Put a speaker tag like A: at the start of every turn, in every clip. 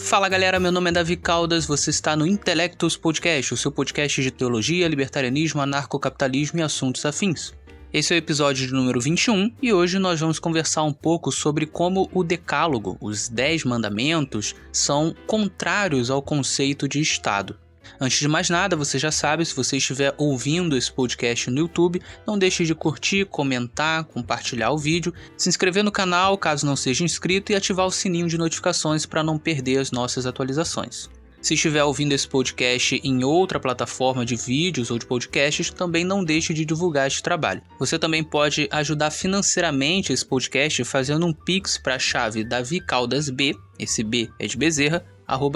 A: Fala galera, meu nome é Davi Caldas, você está no Intelectus Podcast, o seu podcast de teologia, libertarianismo, anarcocapitalismo e assuntos afins. Esse é o episódio de número 21 e hoje nós vamos conversar um pouco sobre como o Decálogo, os 10 mandamentos, são contrários ao conceito de Estado. Antes de mais nada, você já sabe, se você estiver ouvindo esse podcast no YouTube, não deixe de curtir, comentar, compartilhar o vídeo, se inscrever no canal caso não seja inscrito e ativar o sininho de notificações para não perder as nossas atualizações. Se estiver ouvindo esse podcast em outra plataforma de vídeos ou de podcasts, também não deixe de divulgar este trabalho. Você também pode ajudar financeiramente esse podcast fazendo um pix para a chave davicaldasb, esse B é de Bezerra,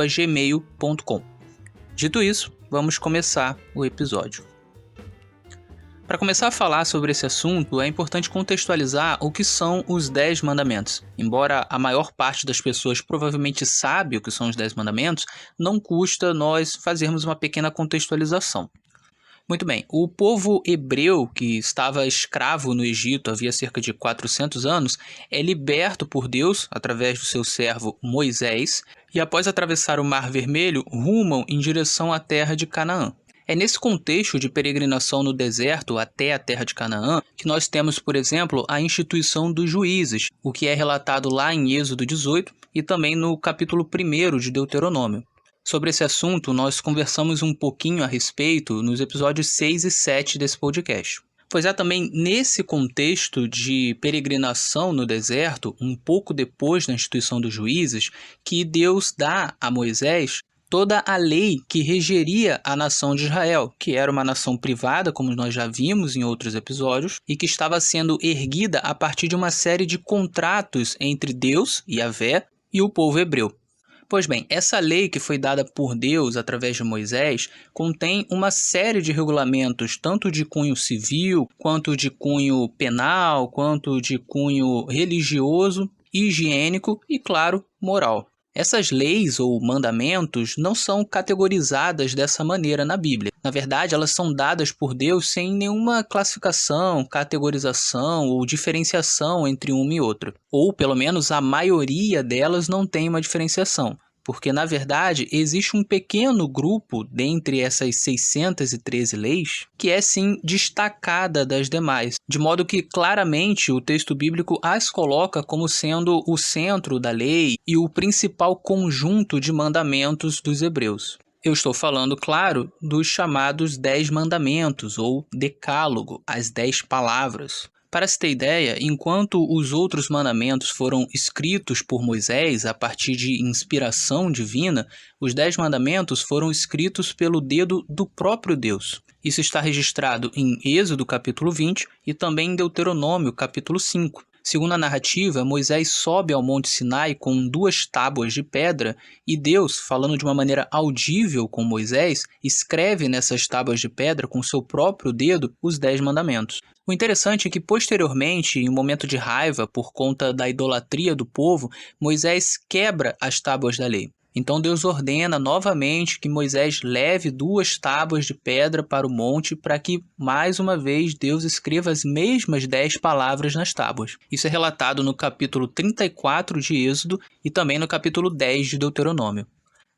A: @gmail.com. Dito isso, vamos começar o episódio. Para começar a falar sobre esse assunto, é importante contextualizar o que são os 10 mandamentos. Embora a maior parte das pessoas provavelmente sabe o que são os 10 mandamentos, não custa nós fazermos uma pequena contextualização. Muito bem, o povo hebreu, que estava escravo no Egito havia cerca de 400 anos, é liberto por Deus, através do seu servo Moisés, e após atravessar o Mar Vermelho, rumam em direção à terra de Canaã. É nesse contexto de peregrinação no deserto até a terra de Canaã que nós temos, por exemplo, a instituição dos juízes, o que é relatado lá em Êxodo 18 e também no capítulo 1 de Deuteronômio. Sobre esse assunto, nós conversamos um pouquinho a respeito nos episódios 6 e 7 desse podcast. Pois é também nesse contexto de peregrinação no deserto, um pouco depois da instituição dos juízes, que Deus dá a Moisés toda a lei que regeria a nação de Israel, que era uma nação privada, como nós já vimos em outros episódios, e que estava sendo erguida a partir de uma série de contratos entre Deus, Yahvé, e o povo hebreu. Pois bem, essa lei que foi dada por Deus através de Moisés contém uma série de regulamentos, tanto de cunho civil, quanto de cunho penal, quanto de cunho religioso, higiênico e, claro, moral. Essas leis ou mandamentos não são categorizadas dessa maneira na Bíblia. Na verdade, elas são dadas por Deus sem nenhuma classificação, categorização ou diferenciação entre uma e outra. Ou, pelo menos, a maioria delas não tem uma diferenciação. Porque, na verdade, existe um pequeno grupo dentre essas 613 leis que é, sim, destacada das demais, de modo que, claramente, o texto bíblico as coloca como sendo o centro da lei e o principal conjunto de mandamentos dos hebreus. Eu estou falando, claro, dos chamados 10 mandamentos, ou decálogo, as 10 palavras. Para se ter ideia, enquanto os outros mandamentos foram escritos por Moisés a partir de inspiração divina, os 10 mandamentos foram escritos pelo dedo do próprio Deus. Isso está registrado em Êxodo capítulo 20 e também em Deuteronômio capítulo 5. Segundo a narrativa, Moisés sobe ao Monte Sinai com 2 tábuas de pedra e Deus, falando de uma maneira audível com Moisés, escreve nessas tábuas de pedra com seu próprio dedo os 10 mandamentos. O interessante é que, posteriormente, em um momento de raiva por conta da idolatria do povo, Moisés quebra as tábuas da lei. Então Deus ordena novamente que Moisés leve 2 tábuas de pedra para o monte para que, mais uma vez, Deus escreva as mesmas 10 palavras nas tábuas. Isso é relatado no capítulo 34 de Êxodo e também no capítulo 10 de Deuteronômio.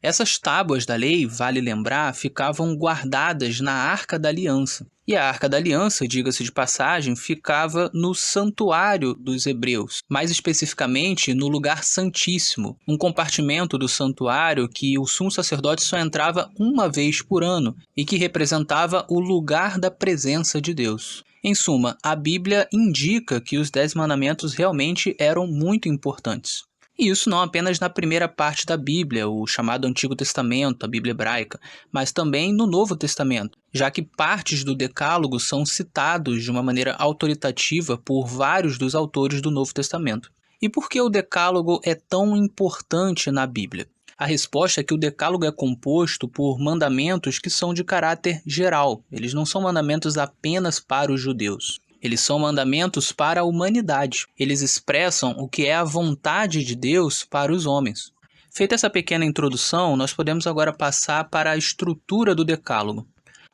A: Essas tábuas da lei, vale lembrar, ficavam guardadas na Arca da Aliança. E a Arca da Aliança, diga-se de passagem, ficava no santuário dos hebreus, mais especificamente no lugar santíssimo, um compartimento do santuário que o sumo sacerdote só entrava uma vez por ano e que representava o lugar da presença de Deus. Em suma, a Bíblia indica que os 10 mandamentos realmente eram muito importantes. E isso não apenas na primeira parte da Bíblia, o chamado Antigo Testamento, a Bíblia hebraica, mas também no Novo Testamento, já que partes do Decálogo são citados de uma maneira autoritativa por vários dos autores do Novo Testamento. E por que o Decálogo é tão importante na Bíblia? A resposta é que o Decálogo é composto por mandamentos que são de caráter geral, eles não são mandamentos apenas para os judeus. Eles são mandamentos para a humanidade. Eles expressam o que é a vontade de Deus para os homens. Feita essa pequena introdução, nós podemos agora passar para a estrutura do Decálogo.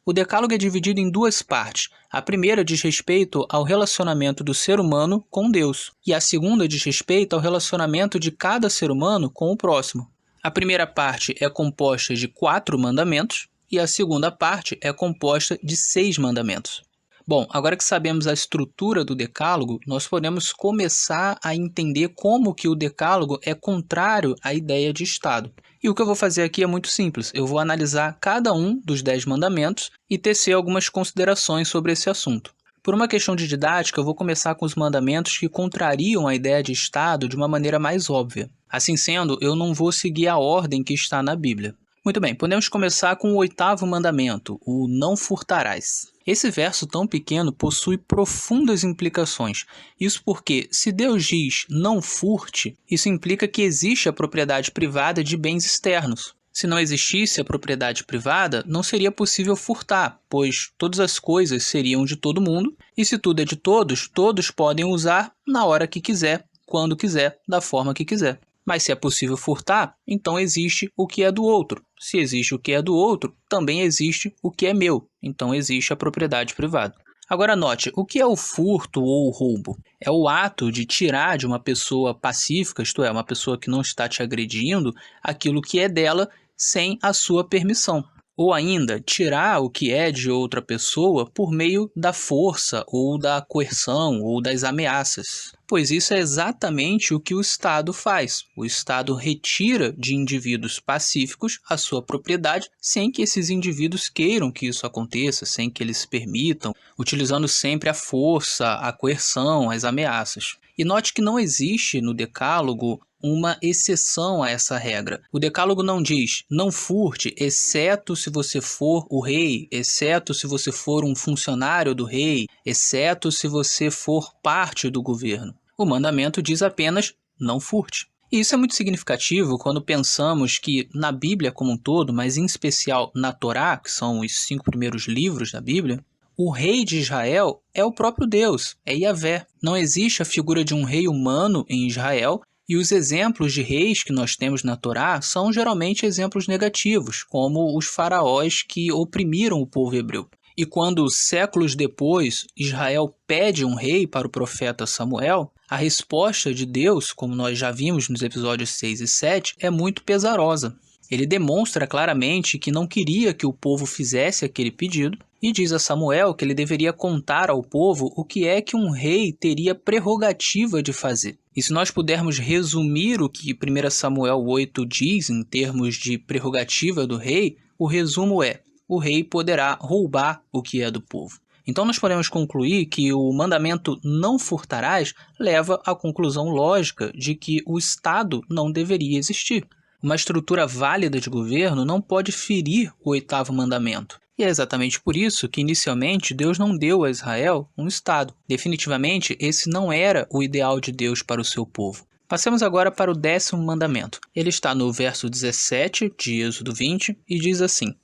A: O Decálogo é dividido em 2 partes. A primeira diz respeito ao relacionamento do ser humano com Deus, e a segunda diz respeito ao relacionamento de cada ser humano com o próximo. A primeira parte é composta de 4 mandamentos e a segunda parte é composta de 6 mandamentos. Bom, agora que sabemos a estrutura do Decálogo, nós podemos começar a entender como que o Decálogo é contrário à ideia de Estado. E o que eu vou fazer aqui é muito simples. Eu vou analisar cada um dos 10 mandamentos e tecer algumas considerações sobre esse assunto. Por uma questão de didática, eu vou começar com os mandamentos que contrariam a ideia de Estado de uma maneira mais óbvia. Assim sendo, eu não vou seguir a ordem que está na Bíblia. Muito bem, podemos começar com o 8º mandamento, o não furtarás. Esse verso tão pequeno possui profundas implicações. Isso porque, se Deus diz não furte, isso implica que existe a propriedade privada de bens externos. Se não existisse a propriedade privada, não seria possível furtar, pois todas as coisas seriam de todo mundo, e se tudo é de todos, todos podem usar na hora que quiser, quando quiser, da forma que quiser. Mas se é possível furtar, então existe o que é do outro. Se existe o que é do outro, também existe o que é meu. Então existe a propriedade privada. Agora note, o que é o furto ou o roubo? É o ato de tirar de uma pessoa pacífica, isto é, uma pessoa que não está te agredindo, aquilo que é dela sem a sua permissão. Ou ainda, tirar o que é de outra pessoa por meio da força, ou da coerção, ou das ameaças. Pois isso é exatamente o que o Estado faz. O Estado retira de indivíduos pacíficos a sua propriedade sem que esses indivíduos queiram que isso aconteça, sem que eles permitam, utilizando sempre a força, a coerção, as ameaças. E note que não existe no Decálogo uma exceção a essa regra. O Decálogo não diz, não furte, exceto se você for o rei, exceto se você for um funcionário do rei, exceto se você for parte do governo. O mandamento diz apenas, não furte. E isso é muito significativo quando pensamos que na Bíblia como um todo, mas em especial na Torá, que são os 5 primeiros livros da Bíblia, o rei de Israel é o próprio Deus, é Yahvé. Não existe a figura de um rei humano em Israel, e os exemplos de reis que nós temos na Torá são geralmente exemplos negativos, como os faraós que oprimiram o povo hebreu. E quando, séculos depois, Israel pede um rei para o profeta Samuel, a resposta de Deus, como nós já vimos nos episódios 6 e 7, é muito pesarosa. Ele demonstra claramente que não queria que o povo fizesse aquele pedido e diz a Samuel que ele deveria contar ao povo o que é que um rei teria prerrogativa de fazer. E se nós pudermos resumir o que 1 Samuel 8 diz em termos de prerrogativa do rei, o resumo é: o rei poderá roubar o que é do povo. Então nós podemos concluir que o mandamento não furtarás leva à conclusão lógica de que o Estado não deveria existir. Uma estrutura válida de governo não pode ferir o 8º mandamento. E é exatamente por isso que, inicialmente, Deus não deu a Israel um Estado. Definitivamente, esse não era o ideal de Deus para o seu povo. Passemos agora para o 10º mandamento. Ele está no verso 17 de Êxodo 20 e diz assim: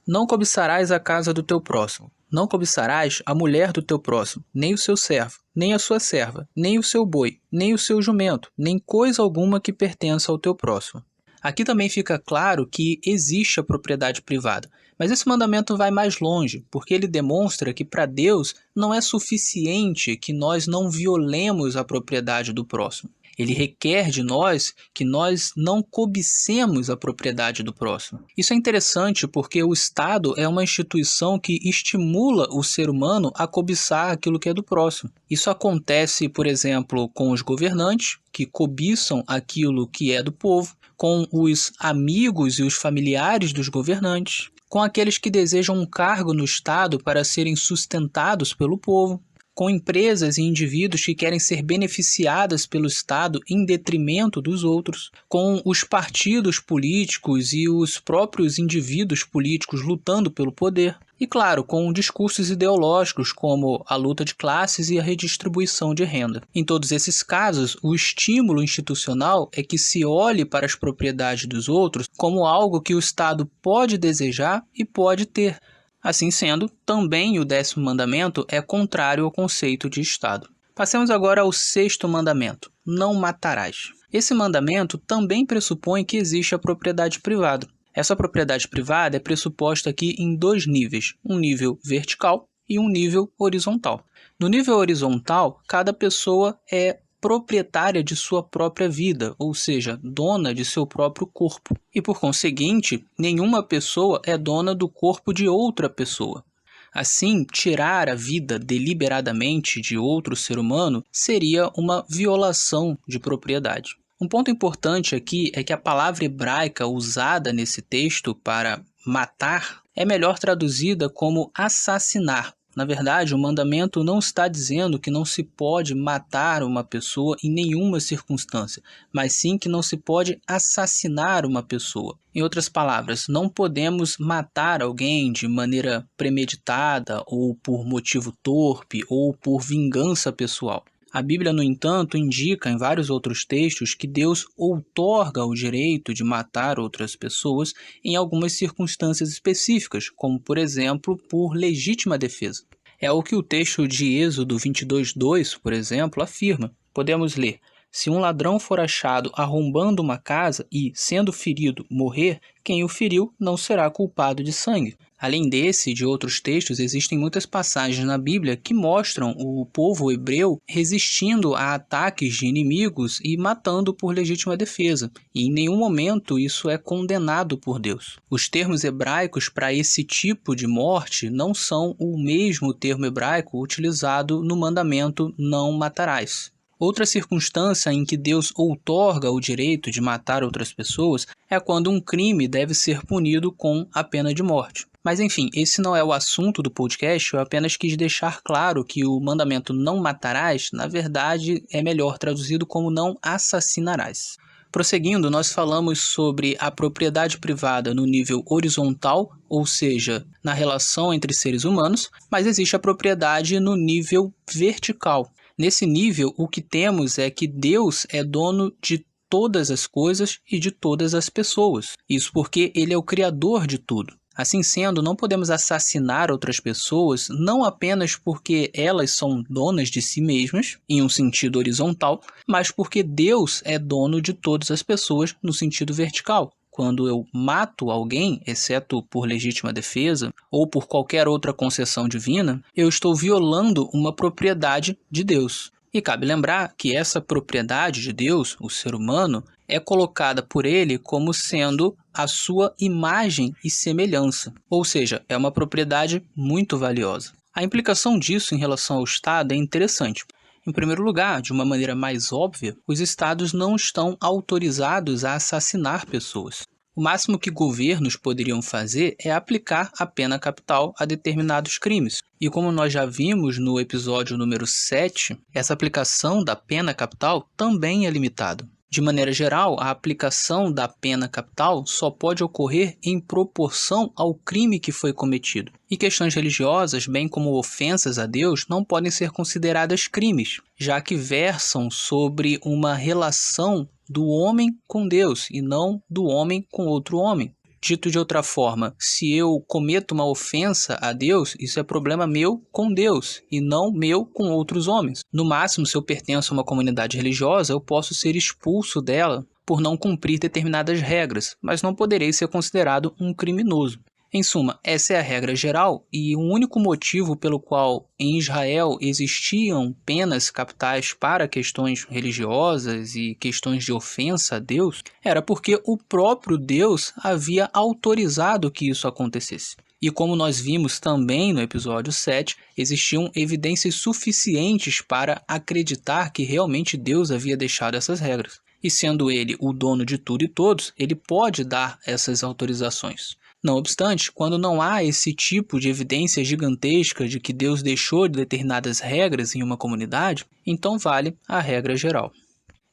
A: não cobiçarás a casa do teu próximo. Não cobiçarás a mulher do teu próximo, nem o seu servo, nem a sua serva, nem o seu boi, nem o seu jumento, nem coisa alguma que pertença ao teu próximo. Aqui também fica claro que existe a propriedade privada, mas esse mandamento vai mais longe, porque ele demonstra que para Deus não é suficiente que nós não violemos a propriedade do próximo. Ele requer de nós que nós não cobicemos a propriedade do próximo. Isso é interessante porque o Estado é uma instituição que estimula o ser humano a cobiçar aquilo que é do próximo. Isso acontece, por exemplo, com os governantes, que cobiçam aquilo que é do povo, com os amigos e os familiares dos governantes, com aqueles que desejam um cargo no Estado para serem sustentados pelo povo, com empresas e indivíduos que querem ser beneficiadas pelo Estado em detrimento dos outros, com os partidos políticos e os próprios indivíduos políticos lutando pelo poder, e claro, com discursos ideológicos como a luta de classes e a redistribuição de renda. Em todos esses casos, o estímulo institucional é que se olhe para as propriedades dos outros como algo que o Estado pode desejar e pode ter. Assim sendo, também o 10º mandamento é contrário ao conceito de Estado. Passemos agora ao 6º mandamento: não matarás. Esse mandamento também pressupõe que existe a propriedade privada. Essa propriedade privada é pressuposta aqui em 2 níveis, um nível vertical e um nível horizontal. No nível horizontal, cada pessoa é proprietária de sua própria vida, ou seja, dona de seu próprio corpo. E por conseguinte, nenhuma pessoa é dona do corpo de outra pessoa. Assim, tirar a vida deliberadamente de outro ser humano seria uma violação de propriedade. Um ponto importante aqui é que a palavra hebraica usada nesse texto para matar é melhor traduzida como assassinar. Na verdade, o mandamento não está dizendo que não se pode matar uma pessoa em nenhuma circunstância, mas sim que não se pode assassinar uma pessoa. Em outras palavras, não podemos matar alguém de maneira premeditada ou por motivo torpe ou por vingança pessoal. A Bíblia, no entanto, indica em vários outros textos que Deus outorga o direito de matar outras pessoas em algumas circunstâncias específicas, como, por exemplo, por legítima defesa. É o que o texto de Êxodo 22:2, por exemplo, afirma. Podemos ler: se um ladrão for achado arrombando uma casa e, sendo ferido, morrer, quem o feriu não será culpado de sangue. Além desse e de outros textos, existem muitas passagens na Bíblia que mostram o povo hebreu resistindo a ataques de inimigos e matando por legítima defesa. E em nenhum momento isso é condenado por Deus. Os termos hebraicos para esse tipo de morte não são o mesmo termo hebraico utilizado no mandamento não matarás. Outra circunstância em que Deus outorga o direito de matar outras pessoas é quando um crime deve ser punido com a pena de morte. Mas enfim, esse não é o assunto do podcast, eu apenas quis deixar claro que o mandamento não matarás, na verdade, é melhor traduzido como não assassinarás. Prosseguindo, nós falamos sobre a propriedade privada no nível horizontal, ou seja, na relação entre seres humanos, mas existe a propriedade no nível vertical. Nesse nível, o que temos é que Deus é dono de todas as coisas e de todas as pessoas. Isso porque Ele é o Criador de tudo. Assim sendo, não podemos assassinar outras pessoas não apenas porque elas são donas de si mesmas, em um sentido horizontal, mas porque Deus é dono de todas as pessoas no sentido vertical. Quando eu mato alguém, exceto por legítima defesa ou por qualquer outra concessão divina, eu estou violando uma propriedade de Deus. E cabe lembrar que essa propriedade de Deus, o ser humano, é colocada por ele como sendo a sua imagem e semelhança, ou seja, é uma propriedade muito valiosa. A implicação disso em relação ao Estado é interessante. Em primeiro lugar, de uma maneira mais óbvia, os estados não estão autorizados a assassinar pessoas. O máximo que governos poderiam fazer é aplicar a pena capital a determinados crimes. E como nós já vimos no episódio número 7, essa aplicação da pena capital também é limitada. De maneira geral, a aplicação da pena capital só pode ocorrer em proporção ao crime que foi cometido. E questões religiosas, bem como ofensas a Deus, não podem ser consideradas crimes, já que versam sobre uma relação do homem com Deus e não do homem com outro homem. Dito de outra forma, se eu cometo uma ofensa a Deus, isso é problema meu com Deus e não meu com outros homens. No máximo, se eu pertenço a uma comunidade religiosa, eu posso ser expulso dela por não cumprir determinadas regras, mas não poderei ser considerado um criminoso. Em suma, essa é a regra geral e o único motivo pelo qual em Israel existiam penas capitais para questões religiosas e questões de ofensa a Deus era porque o próprio Deus havia autorizado que isso acontecesse. E como nós vimos também no episódio 7, existiam evidências suficientes para acreditar que realmente Deus havia deixado essas regras. E sendo ele o dono de tudo e todos, ele pode dar essas autorizações. Não obstante, quando não há esse tipo de evidência gigantesca de que Deus deixou determinadas regras em uma comunidade, então vale a regra geral.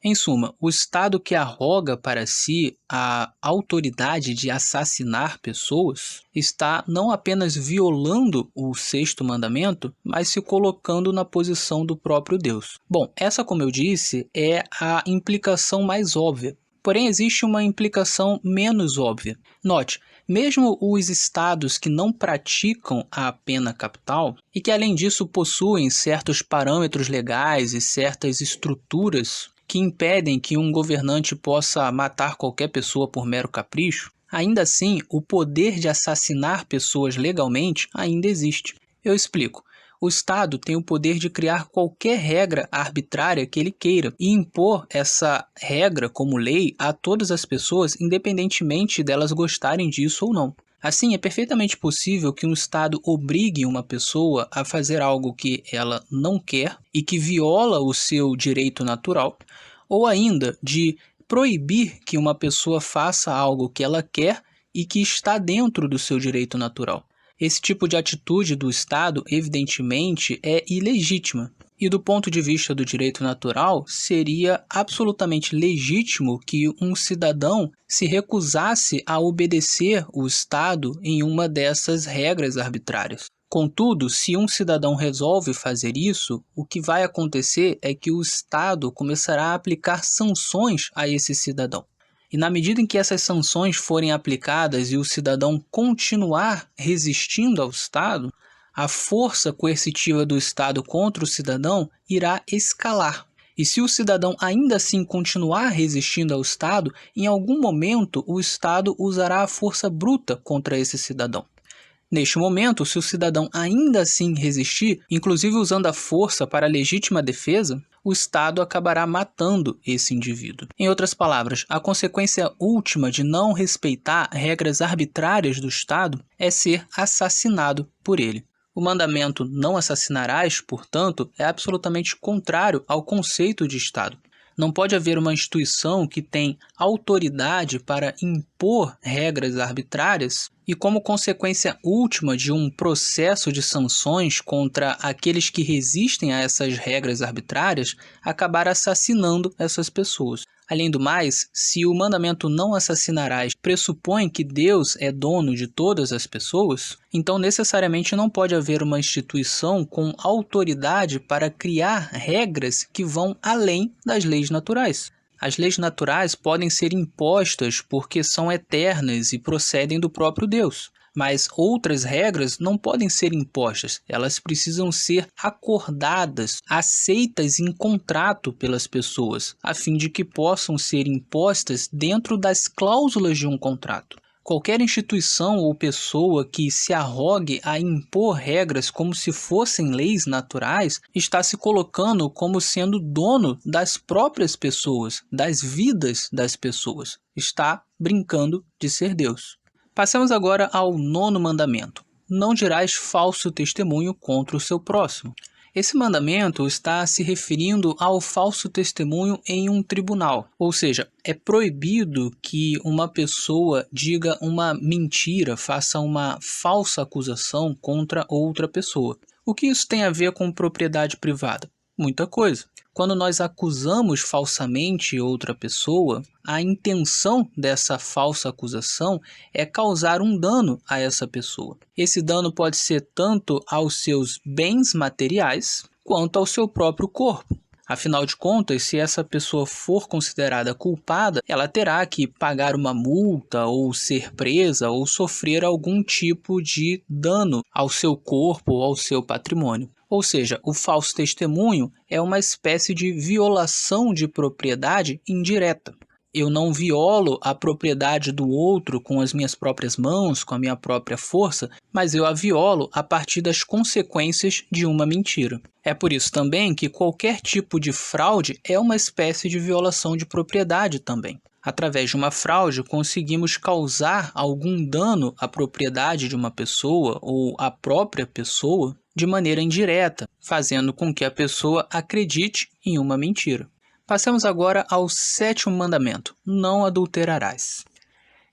A: Em suma, o Estado que arroga para si a autoridade de assassinar pessoas está não apenas violando o sexto mandamento, mas se colocando na posição do próprio Deus. Bom, essa, como eu disse, é a implicação mais óbvia. Porém, existe uma implicação menos óbvia. Note, mesmo os estados que não praticam a pena capital e que, além disso, possuem certos parâmetros legais e certas estruturas que impedem que um governante possa matar qualquer pessoa por mero capricho, ainda assim, o poder de assassinar pessoas legalmente ainda existe. Eu explico. O Estado tem o poder de criar qualquer regra arbitrária que ele queira e impor essa regra como lei a todas as pessoas, independentemente delas gostarem disso ou não. Assim, é perfeitamente possível que um Estado obrigue uma pessoa a fazer algo que ela não quer e que viola o seu direito natural, ou ainda de proibir que uma pessoa faça algo que ela quer e que está dentro do seu direito natural. Esse tipo de atitude do Estado, evidentemente, é ilegítima. E do ponto de vista do direito natural, seria absolutamente legítimo que um cidadão se recusasse a obedecer o Estado em uma dessas regras arbitrárias. Contudo, se um cidadão resolve fazer isso, o que vai acontecer é que o Estado começará a aplicar sanções a esse cidadão. E na medida em que essas sanções forem aplicadas e o cidadão continuar resistindo ao Estado, a força coercitiva do Estado contra o cidadão irá escalar. E se o cidadão ainda assim continuar resistindo ao Estado, em algum momento o Estado usará a força bruta contra esse cidadão. Neste momento, se o cidadão ainda assim resistir, inclusive usando a força para a legítima defesa, o Estado acabará matando esse indivíduo. Em outras palavras, a consequência última de não respeitar regras arbitrárias do Estado é ser assassinado por ele. O mandamento "não assassinarás", portanto, é absolutamente contrário ao conceito de Estado. Não pode haver uma instituição que tem autoridade para impor regras arbitrárias e, como consequência última de um processo de sanções contra aqueles que resistem a essas regras arbitrárias, acabar assassinando essas pessoas. Além do mais, se o mandamento "não assassinarás" pressupõe que Deus é dono de todas as pessoas, então necessariamente não pode haver uma instituição com autoridade para criar regras que vão além das leis naturais. As leis naturais podem ser impostas porque são eternas e procedem do próprio Deus. Mas outras regras não podem ser impostas, elas precisam ser acordadas, aceitas em contrato pelas pessoas, a fim de que possam ser impostas dentro das cláusulas de um contrato. Qualquer instituição ou pessoa que se arrogue a impor regras como se fossem leis naturais está se colocando como sendo dono das próprias pessoas, das vidas das pessoas. Está brincando de ser Deus. Passemos agora ao 9º mandamento. Não dirás falso testemunho contra o seu próximo. Esse mandamento está se referindo ao falso testemunho em um tribunal, ou seja, é proibido que uma pessoa diga uma mentira, faça uma falsa acusação contra outra pessoa. O que isso tem a ver com propriedade privada? Muita coisa. Quando nós acusamos falsamente outra pessoa, a intenção dessa falsa acusação é causar um dano a essa pessoa. Esse dano pode ser tanto aos seus bens materiais quanto ao seu próprio corpo. Afinal de contas, se essa pessoa for considerada culpada, ela terá que pagar uma multa ou ser presa ou sofrer algum tipo de dano ao seu corpo ou ao seu patrimônio. Ou seja, o falso testemunho é uma espécie de violação de propriedade indireta. Eu não violo a propriedade do outro com as minhas próprias mãos, com a minha própria força, mas eu a violo a partir das consequências de uma mentira. É por isso também que qualquer tipo de fraude é uma espécie de violação de propriedade também. Através de uma fraude, conseguimos causar algum dano à propriedade de uma pessoa ou à própria pessoa de maneira indireta, fazendo com que a pessoa acredite em uma mentira. Passemos agora ao 7º mandamento: não adulterarás.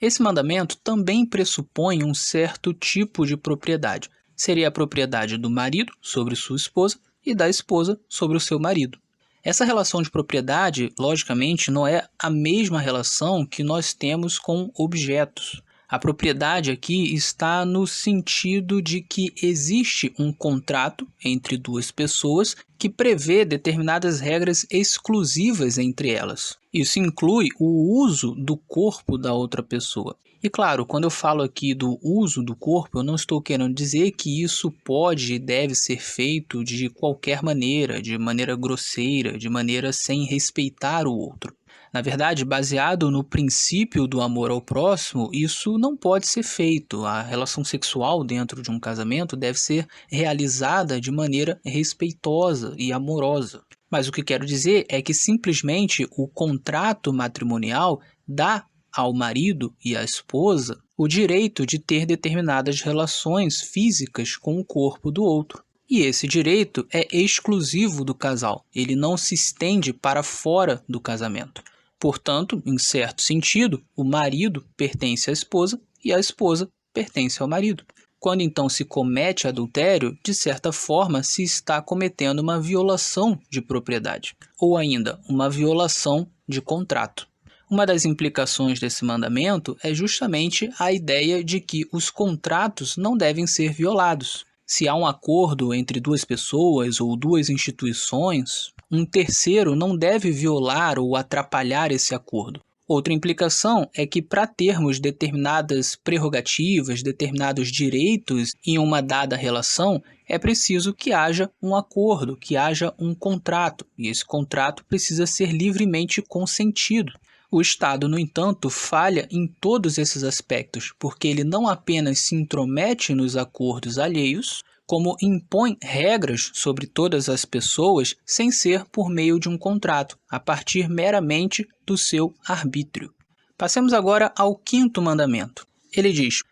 A: Esse mandamento também pressupõe um certo tipo de propriedade. Seria a propriedade do marido sobre sua esposa e da esposa sobre o seu marido. Essa relação de propriedade, logicamente, não é a mesma relação que nós temos com objetos. A propriedade aqui está no sentido de que existe um contrato entre duas pessoas que prevê determinadas regras exclusivas entre elas. Isso inclui o uso do corpo da outra pessoa. E claro, quando eu falo aqui do uso do corpo, eu não estou querendo dizer que isso pode e deve ser feito de qualquer maneira, de maneira grosseira, de maneira sem respeitar o outro. Na verdade, baseado no princípio do amor ao próximo, isso não pode ser feito. A relação sexual dentro de um casamento deve ser realizada de maneira respeitosa e amorosa. Mas o que quero dizer é que simplesmente o contrato matrimonial dá ao marido e à esposa o direito de ter determinadas relações físicas com o corpo do outro. E esse direito é exclusivo do casal, ele não se estende para fora do casamento. Portanto, em certo sentido, o marido pertence à esposa e a esposa pertence ao marido. Quando então se comete adultério, de certa forma se está cometendo uma violação de propriedade, ou ainda uma violação de contrato. Uma das implicações desse mandamento é justamente a ideia de que os contratos não devem ser violados. Se há um acordo entre duas pessoas ou duas instituições, um terceiro não deve violar ou atrapalhar esse acordo. Outra implicação é que, para termos determinadas prerrogativas, determinados direitos em uma dada relação, é preciso que haja um acordo, que haja um contrato, e esse contrato precisa ser livremente consentido. O Estado, no entanto, falha em todos esses aspectos, porque ele não apenas se intromete nos acordos alheios, como impõe regras sobre todas as pessoas sem ser por meio de um contrato, a partir meramente do seu arbítrio. Passemos agora ao 5º mandamento. Ele diz: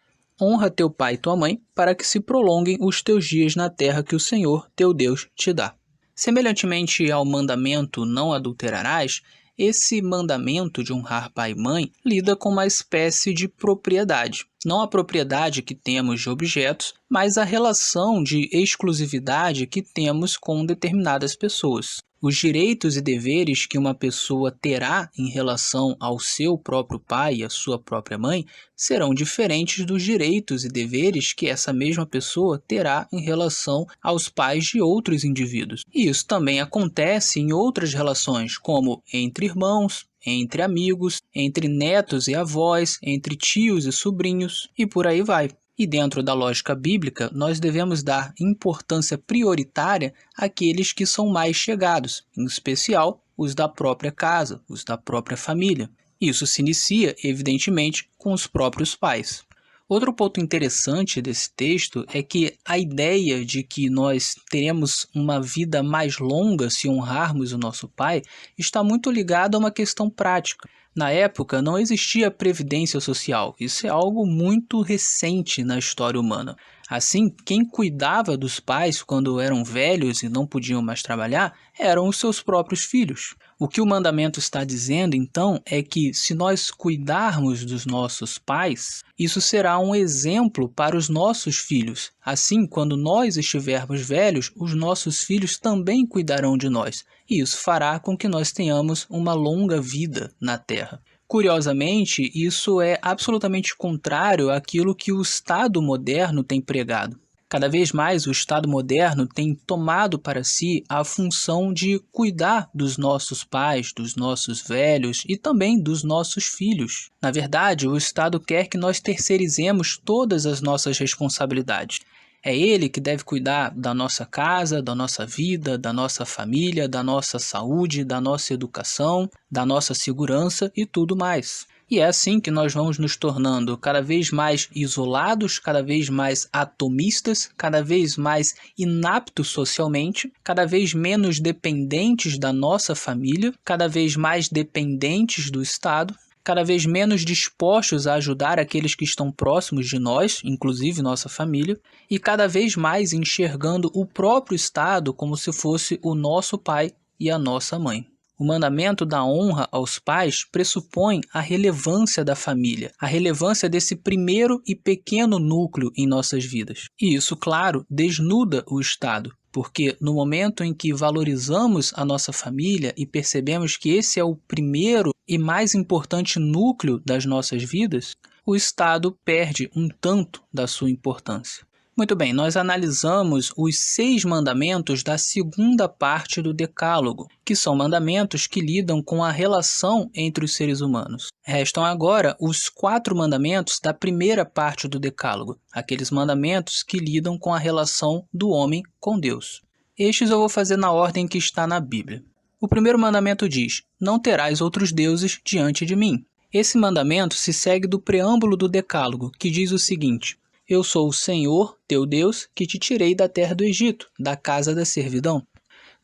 A: honra teu pai e tua mãe, para que se prolonguem os teus dias na terra que o Senhor, teu Deus, te dá. Semelhantemente ao mandamento não adulterarás, esse mandamento de honrar pai e mãe lida com uma espécie de propriedade. Não a propriedade que temos de objetos, mas a relação de exclusividade que temos com determinadas pessoas. Os direitos e deveres que uma pessoa terá em relação ao seu próprio pai e à sua própria mãe serão diferentes dos direitos e deveres que essa mesma pessoa terá em relação aos pais de outros indivíduos. E isso também acontece em outras relações, como entre irmãos, entre amigos, entre netos e avós, entre tios e sobrinhos, e por aí vai. E dentro da lógica bíblica, nós devemos dar importância prioritária àqueles que são mais chegados, em especial os da própria casa, os da própria família. Isso se inicia, evidentemente, com os próprios pais. Outro ponto interessante desse texto é que a ideia de que nós teremos uma vida mais longa se honrarmos o nosso pai está muito ligada a uma questão prática. Na época, não existia previdência social. Isso é algo muito recente na história humana. Assim, quem cuidava dos pais quando eram velhos e não podiam mais trabalhar eram os seus próprios filhos. O que o mandamento está dizendo, então, é que se nós cuidarmos dos nossos pais, isso será um exemplo para os nossos filhos. Assim, quando nós estivermos velhos, os nossos filhos também cuidarão de nós. E isso fará com que nós tenhamos uma longa vida na Terra. Curiosamente, isso é absolutamente contrário àquilo que o Estado moderno tem pregado. Cada vez mais o Estado moderno tem tomado para si a função de cuidar dos nossos pais, dos nossos velhos e também dos nossos filhos. Na verdade, o Estado quer que nós terceirizemos todas as nossas responsabilidades. É ele que deve cuidar da nossa casa, da nossa vida, da nossa família, da nossa saúde, da nossa educação, da nossa segurança e tudo mais. E é assim que nós vamos nos tornando cada vez mais isolados, cada vez mais atomistas, cada vez mais inaptos socialmente, cada vez menos dependentes da nossa família, cada vez mais dependentes do Estado, cada vez menos dispostos a ajudar aqueles que estão próximos de nós, inclusive nossa família, e cada vez mais enxergando o próprio Estado como se fosse o nosso pai e a nossa mãe. O mandamento da honra aos pais pressupõe a relevância da família, a relevância desse primeiro e pequeno núcleo em nossas vidas. E isso, claro, desnuda o Estado, porque no momento em que valorizamos a nossa família e percebemos que esse é o primeiro e mais importante núcleo das nossas vidas, o Estado perde um tanto da sua importância. Muito bem, nós analisamos os 6 mandamentos da segunda parte do Decálogo, que são mandamentos que lidam com a relação entre os seres humanos. Restam agora os 4 mandamentos da primeira parte do Decálogo, aqueles mandamentos que lidam com a relação do homem com Deus. Estes eu vou fazer na ordem que está na Bíblia. O primeiro mandamento diz: não terás outros deuses diante de mim. Esse mandamento se segue do preâmbulo do Decálogo, que diz o seguinte: eu sou o Senhor, teu Deus, que te tirei da terra do Egito, da casa da servidão.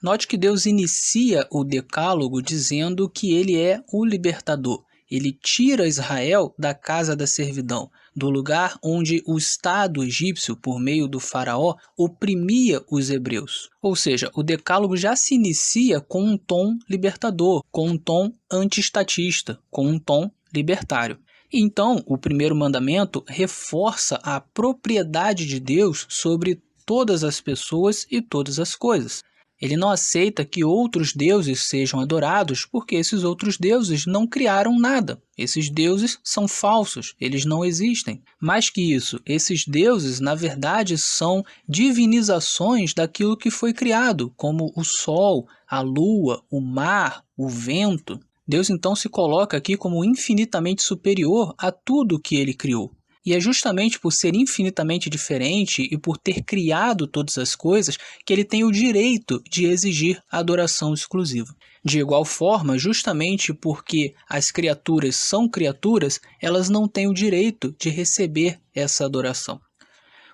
A: Note que Deus inicia o Decálogo dizendo que ele é o libertador. Ele tira Israel da casa da servidão, do lugar onde o Estado egípcio, por meio do faraó, oprimia os hebreus. Ou seja, o Decálogo já se inicia com um tom libertador, com um tom antiestatista, com um tom libertário. Então, o primeiro mandamento reforça a propriedade de Deus sobre todas as pessoas e todas as coisas. Ele não aceita que outros deuses sejam adorados porque esses outros deuses não criaram nada. Esses deuses são falsos, eles não existem. Mais que isso, esses deuses, na verdade, são divinizações daquilo que foi criado, como o sol, a lua, o mar, o vento. Deus então se coloca aqui como infinitamente superior a tudo que ele criou. E é justamente por ser infinitamente diferente e por ter criado todas as coisas que ele tem o direito de exigir adoração exclusiva. De igual forma, justamente porque as criaturas são criaturas, elas não têm o direito de receber essa adoração.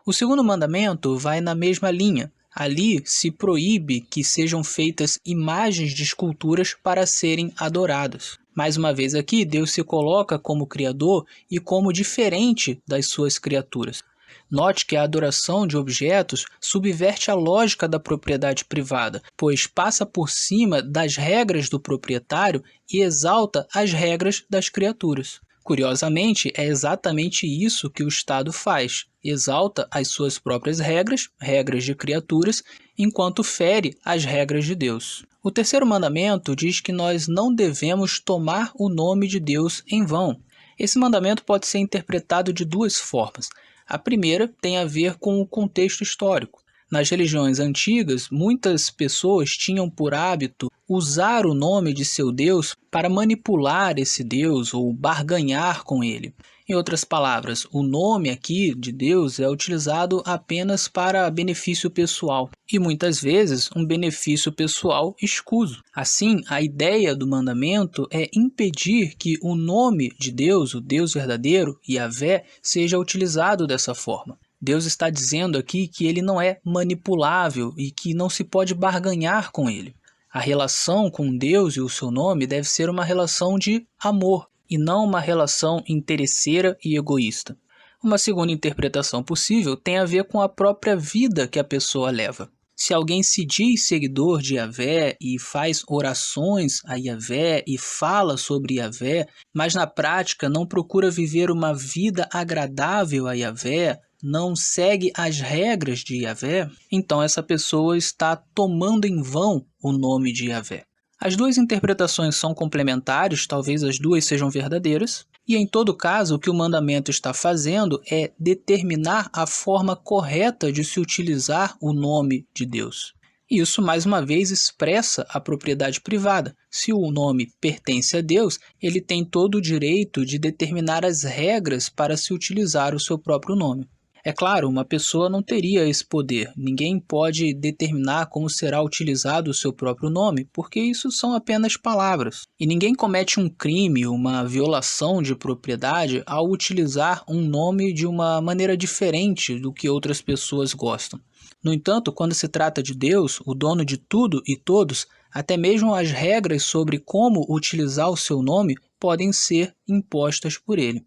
A: O segundo mandamento vai na mesma linha. Ali se proíbe que sejam feitas imagens de esculturas para serem adoradas. Mais uma vez aqui, Deus se coloca como Criador e como diferente das suas criaturas. Note que a adoração de objetos subverte a lógica da propriedade privada, pois passa por cima das regras do proprietário e exalta as regras das criaturas. Curiosamente, é exatamente isso que o Estado faz. Exalta as suas próprias regras, regras de criaturas, enquanto fere as regras de Deus. O terceiro mandamento diz que nós não devemos tomar o nome de Deus em vão. Esse mandamento pode ser interpretado de duas formas. A primeira tem a ver com o contexto histórico. Nas religiões antigas, muitas pessoas tinham por hábito usar o nome de seu Deus para manipular esse Deus ou barganhar com ele. Em outras palavras, o nome aqui de Deus é utilizado apenas para benefício pessoal e muitas vezes um benefício pessoal escuso. Assim, a ideia do mandamento é impedir que o nome de Deus, o Deus verdadeiro, Yahvé, seja utilizado dessa forma. Deus está dizendo aqui que ele não é manipulável e que não se pode barganhar com ele. A relação com Deus e o seu nome deve ser uma relação de amor e não uma relação interesseira e egoísta. Uma segunda interpretação possível tem a ver com a própria vida que a pessoa leva. Se alguém se diz seguidor de Yahvé e faz orações a Yahvé e fala sobre Yahvé, mas na prática não procura viver uma vida agradável a Yahvé, não segue as regras de Yahvé, então essa pessoa está tomando em vão o nome de Yahvé. As duas interpretações são complementares, talvez as duas sejam verdadeiras, e em todo caso o que o mandamento está fazendo é determinar a forma correta de se utilizar o nome de Deus. Isso, mais uma vez, expressa a propriedade privada. Se o nome pertence a Deus, ele tem todo o direito de determinar as regras para se utilizar o seu próprio nome. É claro, uma pessoa não teria esse poder. Ninguém pode determinar como será utilizado o seu próprio nome, porque isso são apenas palavras. E ninguém comete um crime, uma violação de propriedade ao utilizar um nome de uma maneira diferente do que outras pessoas gostam. No entanto, quando se trata de Deus, o dono de tudo e todos, até mesmo as regras sobre como utilizar o seu nome podem ser impostas por ele.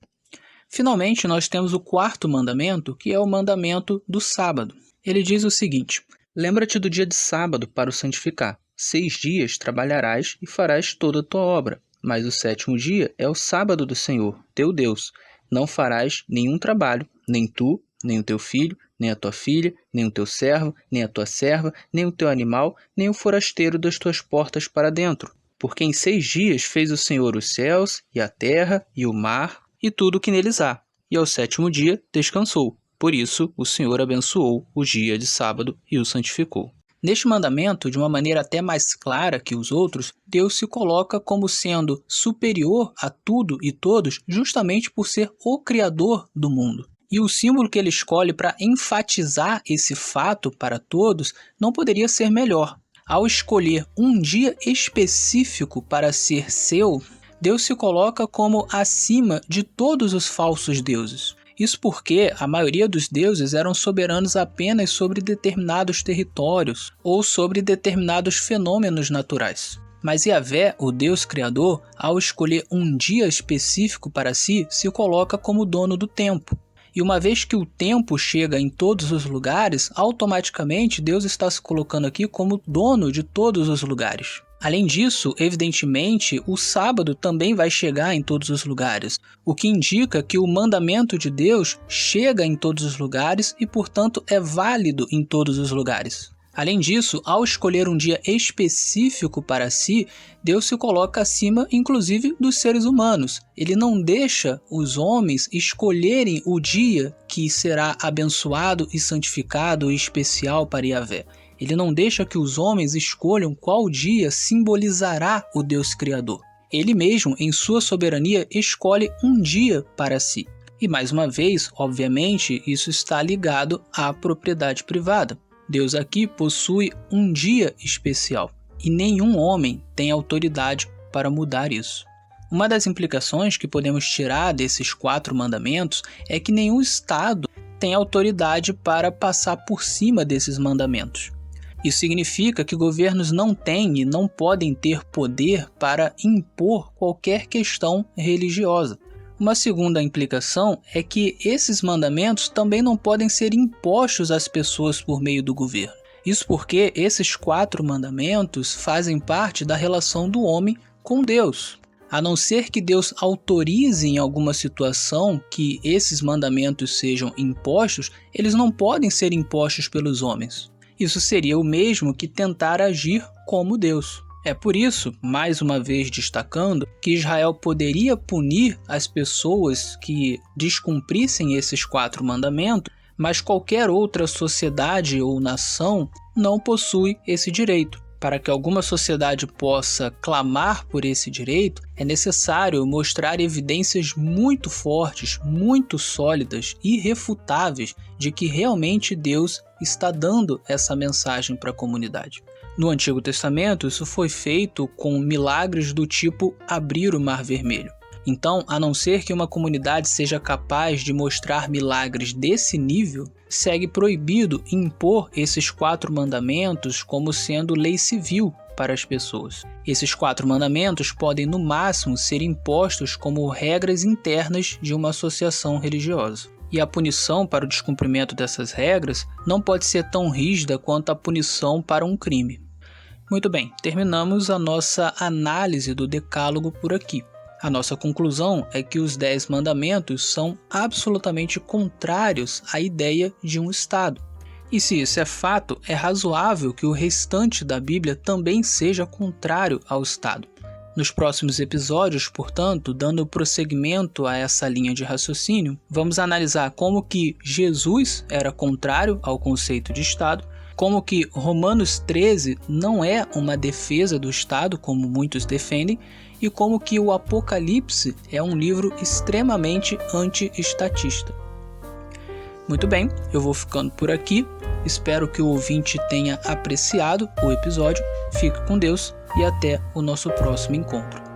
A: Finalmente, nós temos o quarto mandamento, que é o mandamento do sábado. Ele diz o seguinte: lembra-te do dia de sábado para o santificar. 6 dias trabalharás e farás toda a tua obra, mas o 7º dia é o sábado do Senhor, teu Deus. Não farás nenhum trabalho, nem tu, nem o teu filho, nem a tua filha, nem o teu servo, nem a tua serva, nem o teu animal, nem o forasteiro das tuas portas para dentro. Porque em 6 dias fez o Senhor os céus, e a terra, e o mar, e tudo o que neles há, e ao 7º dia descansou. Por isso o Senhor abençoou o dia de sábado e o santificou. Neste mandamento, de uma maneira até mais clara que os outros, Deus se coloca como sendo superior a tudo e todos justamente por ser o Criador do mundo. E o símbolo que ele escolhe para enfatizar esse fato para todos não poderia ser melhor. Ao escolher um dia específico para ser seu, Deus se coloca como acima de todos os falsos deuses. Isso porque a maioria dos deuses eram soberanos apenas sobre determinados territórios ou sobre determinados fenômenos naturais. Mas Yahvé, o Deus Criador, ao escolher um dia específico para si, se coloca como dono do tempo. E uma vez que o tempo chega em todos os lugares, automaticamente Deus está se colocando aqui como dono de todos os lugares. Além disso, evidentemente, o sábado também vai chegar em todos os lugares, o que indica que o mandamento de Deus chega em todos os lugares e, portanto, é válido em todos os lugares. Além disso, ao escolher um dia específico para si, Deus se coloca acima, inclusive, dos seres humanos. Ele não deixa os homens escolherem o dia que será abençoado e santificado e especial para Yahvé. Ele não deixa que os homens escolham qual dia simbolizará o Deus Criador. Ele mesmo, em sua soberania, escolhe um dia para si. E mais uma vez, obviamente, isso está ligado à propriedade privada. Deus aqui possui um dia especial e nenhum homem tem autoridade para mudar isso. Uma das implicações que podemos tirar desses 4 mandamentos é que nenhum Estado tem autoridade para passar por cima desses mandamentos. Isso significa que governos não têm e não podem ter poder para impor qualquer questão religiosa. Uma segunda implicação é que esses mandamentos também não podem ser impostos às pessoas por meio do governo. Isso porque esses 4 mandamentos fazem parte da relação do homem com Deus. A não ser que Deus autorize em alguma situação que esses mandamentos sejam impostos, eles não podem ser impostos pelos homens. Isso seria o mesmo que tentar agir como Deus. É por isso, mais uma vez destacando, que Israel poderia punir as pessoas que descumprissem esses 4 mandamentos, mas qualquer outra sociedade ou nação não possui esse direito. Para que alguma sociedade possa clamar por esse direito, é necessário mostrar evidências muito fortes, muito sólidas, irrefutáveis de que realmente Deus está dando essa mensagem para a comunidade. No Antigo Testamento, isso foi feito com milagres do tipo abrir o Mar Vermelho. Então, a não ser que uma comunidade seja capaz de mostrar milagres desse nível, segue proibido impor esses 4 mandamentos como sendo lei civil para as pessoas. Esses 4 mandamentos podem, no máximo, ser impostos como regras internas de uma associação religiosa. E a punição para o descumprimento dessas regras não pode ser tão rígida quanto a punição para um crime. Muito bem, terminamos a nossa análise do Decálogo por aqui. A nossa conclusão é que os 10 mandamentos são absolutamente contrários à ideia de um Estado. E se isso é fato, é razoável que o restante da Bíblia também seja contrário ao Estado. Nos próximos episódios, portanto, dando prosseguimento a essa linha de raciocínio, vamos analisar como que Jesus era contrário ao conceito de Estado, como que Romanos 13 não é uma defesa do Estado, como muitos defendem, e como que o Apocalipse é um livro extremamente anti-estatista. Muito bem, eu vou ficando por aqui, espero que o ouvinte tenha apreciado o episódio, fique com Deus e até o nosso próximo encontro.